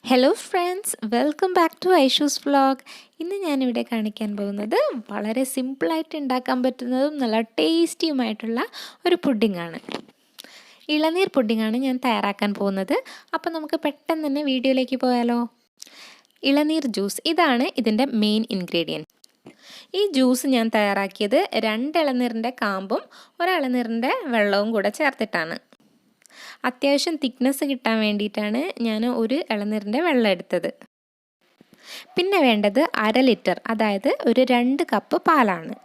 Hello friends, welcome back to Aishu's vlog. ഇന്ന് ഞാനിവിടെ കാണിക്കാൻ പോകുന്നത് വളരെ സിമ്പിളായിട്ട് ഉണ്ടാക്കാൻ പറ്റുന്നതും നല്ല ടേസ്റ്റിയുമായിട്ടുള്ള ഒരു പുഡിങ്ങാണ്. ഇളനീർ പുഡിങ്ങാണ് ഞാൻ തയ്യാറാക്കാൻ പോകുന്നത്. അപ്പോൾ നമുക്ക് പെട്ടെന്ന് തന്നെ വീഡിയോയിലേക്ക് പോയാലോ. ഇളനീർ ജ്യൂസ്, ഇതാണ് ഇതിൻ്റെ മെയിൻ ഇൻഗ്രീഡിയൻറ്റ്. ഈ ജ്യൂസ് ഞാൻ തയ്യാറാക്കിയത് 2 ഇളനീറിൻ്റെ കാമ്പും 1 ഇളനീറിൻ്റെ വെള്ളവും കൂടെ ചേർത്തിട്ടാണ്. അത്യാവശ്യം തിക്നെസ് കിട്ടാൻ വേണ്ടിയിട്ടാണ് ഞാൻ 1 ഇളനീറിൻ്റെ വെള്ളം എടുത്തത്. പിന്നെ വേണ്ടത് 1/2 ലിറ്റർ, അതായത് ഒരു 2 കപ്പ് പാലാണ്.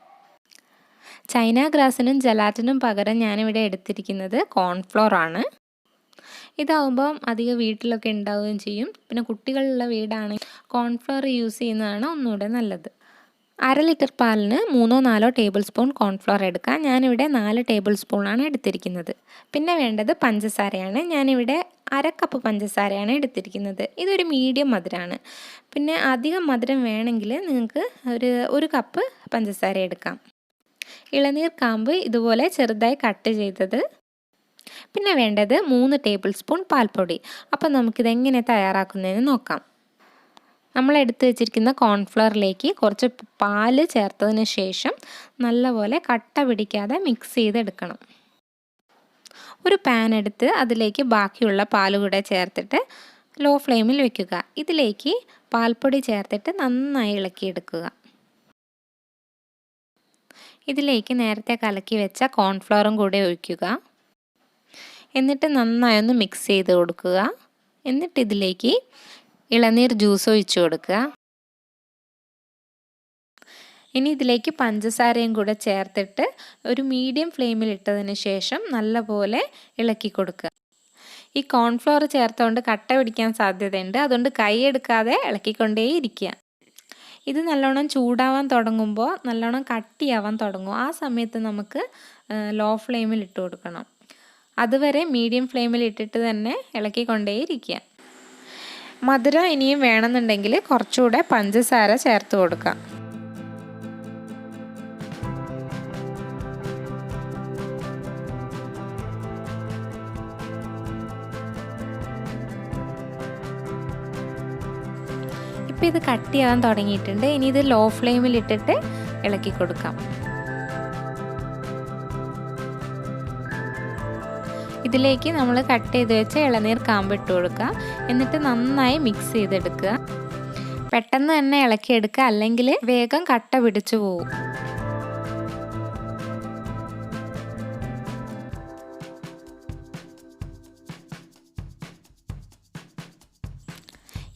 ചൈന ഗ്രാസിനും ജലാറ്റിനും പകരം ഞാനിവിടെ എടുത്തിരിക്കുന്നത് കോൺഫ്ലോർ ആണ്. ഇതാവുമ്പം അധികം വീട്ടിലൊക്കെ ഉണ്ടാവുകയും ചെയ്യും. പിന്നെ കുട്ടികളുള്ള വീടാണെങ്കിൽ കോൺഫ്ലോർ യൂസ് ചെയ്യുന്നതാണ് ഒന്നുകൂടെ നല്ലത്. 1/2 ലിറ്റർ പാലിന് 3-4 ടേബിൾ സ്പൂൺ കോൺഫ്ലോർ എടുക്കാം. ഞാനിവിടെ 4 ടേബിൾ സ്പൂണാണ് എടുത്തിരിക്കുന്നത്. പിന്നെ വേണ്ടത് പഞ്ചസാരയാണ്. ഞാനിവിടെ 1/2 കപ്പ് പഞ്ചസാരയാണ് എടുത്തിരിക്കുന്നത്. ഇതൊരു മീഡിയം മധുരമാണ്. പിന്നെ അധികം മധുരം വേണമെങ്കിൽ നിങ്ങൾക്ക് ഒരു കപ്പ് പഞ്ചസാര എടുക്കാം. ഇളനീർ കാമ്പ് ഇതുപോലെ ചെറുതായി കട്ട് ചെയ്തത്. പിന്നെ വേണ്ടത് 3 ടേബിൾ സ്പൂൺ പാൽപ്പൊടി. അപ്പോൾ നമുക്കിതെങ്ങനെ തയ്യാറാക്കുന്നതെന്ന് നോക്കാം. നമ്മൾ എടുത്തു വെച്ചിരിക്കുന്ന കോൺഫ്ലവറിലേക്ക് കുറച്ച് പാല് ചേർത്തതിന് ശേഷം നല്ലപോലെ കട്ട പിടിക്കാതെ മിക്സ് ചെയ്തെടുക്കണം. ഒരു പാൻ എടുത്ത് അതിലേക്ക് ബാക്കിയുള്ള പാൽ കൂടെ ചേർത്തിട്ട് ലോ ഫ്ലെയിമിൽ വെക്കുക. ഇതിലേക്ക് പാൽപ്പൊടി ചേർത്തിട്ട് നന്നായി ഇളക്കിയെടുക്കുക. ഇതിലേക്ക് നേരത്തെ കലക്കി വെച്ച കോൺഫ്ലവറും കൂടെ ഒഴിക്കുക. എന്നിട്ട് നന്നായി ഒന്ന് മിക്സ് ചെയ്ത് കൊടുക്കുക. എന്നിട്ട് ഇതിലേക്ക് ഇളനീർ ജ്യൂസ് ഒഴിച്ചു കൊടുക്കുക. ഇനി ഇതിലേക്ക് പഞ്ചസാരയും കൂടെ ചേർത്തിട്ട് ഒരു മീഡിയം ഫ്ലെയിമിൽ ഇട്ടതിന് ശേഷം നല്ലപോലെ ഇളക്കി കൊടുക്കുക. ഈ കോൺഫ്ലവർ ചേർത്തുകൊണ്ട് കട്ട പിടിക്കാൻ സാധ്യതയുണ്ട്. അതുകൊണ്ട് കൈ എടുക്കാതെ ഇളക്കിക്കൊണ്ടേയിരിക്കുക. ഇത് നല്ലോണം ചൂടാവാൻ തുടങ്ങുമ്പോൾ നല്ലോണം കട്ടിയാവാൻ തുടങ്ങും. ആ സമയത്ത് നമുക്ക് ലോ ഫ്ലെയിമിൽ ഇട്ട് കൊടുക്കണം. അതുവരെ മീഡിയം ഫ്ലെയിമിൽ ഇട്ടിട്ട് തന്നെ ഇളക്കിക്കൊണ്ടേയിരിക്കുക. മധുരം ഇനിയും വേണമെന്നുണ്ടെങ്കിൽ കുറച്ചുകൂടെ പഞ്ചസാര ചേർത്ത് കൊടുക്കാം. ഇപ്പോൾ ഇത് കട്ടിയാവാൻ തുടങ്ങിയിട്ടുണ്ട്. ഇനി ഇത് ലോ ഫ്ലെയിമിൽ ഇട്ടിട്ട് ഇളക്കി കൊടുക്കാം. ഇതിലേക്ക് നമ്മൾ കട്ട് ചെയ്ത് വെച്ച ഇളനീർ കാമ്പ് ഇട്ട് കൊടുക്കുക. എന്നിട്ട് നന്നായി മിക്സ് ചെയ്തെടുക്കുക. പെട്ടെന്ന് തന്നെ ഇളക്കിയെടുക്കുക, അല്ലെങ്കിൽ വേഗം കട്ട പിടിച്ചു പോകും.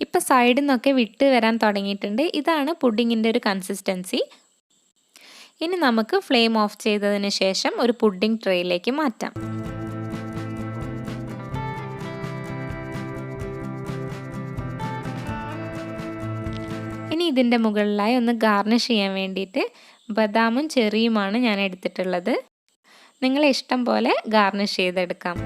ഇപ്പം സൈഡിൽ നിന്നൊക്കെ വിട്ട് വരാൻ തുടങ്ങിയിട്ടുണ്ട്. ഇതാണ് പുഡിങ്ങിൻ്റെ ഒരു കൺസിസ്റ്റൻസി. ഇനി നമുക്ക് ഫ്ലെയിം ഓഫ് ചെയ്തതിന് ശേഷം ഒരു പുഡിംഗ് ട്രേയിലേക്ക് മാറ്റാം. ഇനി ഇതിൻ്റെ മുകളിലായി ഒന്ന് ഗാർണിഷ് ചെയ്യാൻ വേണ്ടിയിട്ട് ബദാമും ചെറിയുമാണ് ഞാൻ എടുത്തിട്ടുള്ളത്. നിങ്ങളെ ഇഷ്ടം പോലെ ഗാർണിഷ് ചെയ്തെടുക്കാം.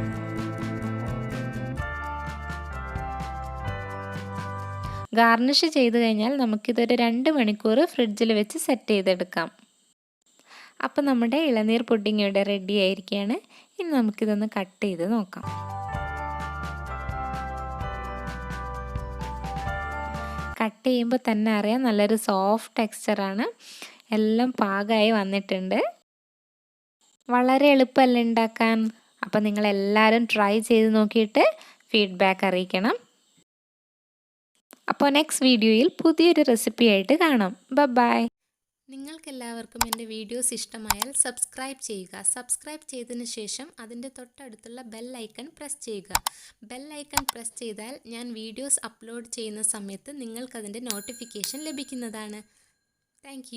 ഗാർണിഷ് ചെയ്ത് കഴിഞ്ഞാൽ നമുക്കിതൊരു 2 മണിക്കൂർ ഫ്രിഡ്ജിൽ വെച്ച് സെറ്റ് ചെയ്തെടുക്കാം. അപ്പോൾ നമ്മുടെ ഇളനീർ പുഡിംഗ് ഇവിടെ റെഡി ആയിരിക്കുകയാണ്. ഇനി നമുക്കിതൊന്ന് കട്ട് ചെയ്ത് നോക്കാം. കട്ട് ചെയ്യുമ്പോൾ തന്നെ അറിയാം നല്ലൊരു സോഫ്റ്റ് ടെക്സ്ചറാണ്. എല്ലാം പാകമായി വന്നിട്ടുണ്ട്. വളരെ എളുപ്പമല്ല ഉണ്ടാക്കാൻ. അപ്പോൾ നിങ്ങളെല്ലാവരും ട്രൈ ചെയ്ത് നോക്കിയിട്ട് ഫീഡ്ബാക്ക് അറിയിക്കണം. അപ്പോൾ നെക്സ്റ്റ് വീഡിയോയിൽ പുതിയൊരു റെസിപ്പി ആയിട്ട് കാണാം. ബൈ. നിങ്ങൾക്കെല്ലാവർക്കും എൻ്റെ വീഡിയോസ് ഇഷ്ടമായാൽ സബ്സ്ക്രൈബ് ചെയ്യുക. സബ്സ്ക്രൈബ് ചെയ്തതിന് ശേഷം അതിൻ്റെ തൊട്ടടുത്തുള്ള ബെൽ ഐക്കൺ പ്രസ് ചെയ്യുക. ബെൽ ഐക്കൺ പ്രസ് ചെയ്താൽ ഞാൻ വീഡിയോസ് അപ്ലോഡ് ചെയ്യുന്ന സമയത്ത് നിങ്ങൾക്കതിൻ്റെ നോട്ടിഫിക്കേഷൻ ലഭിക്കുന്നതാണ്. താങ്ക്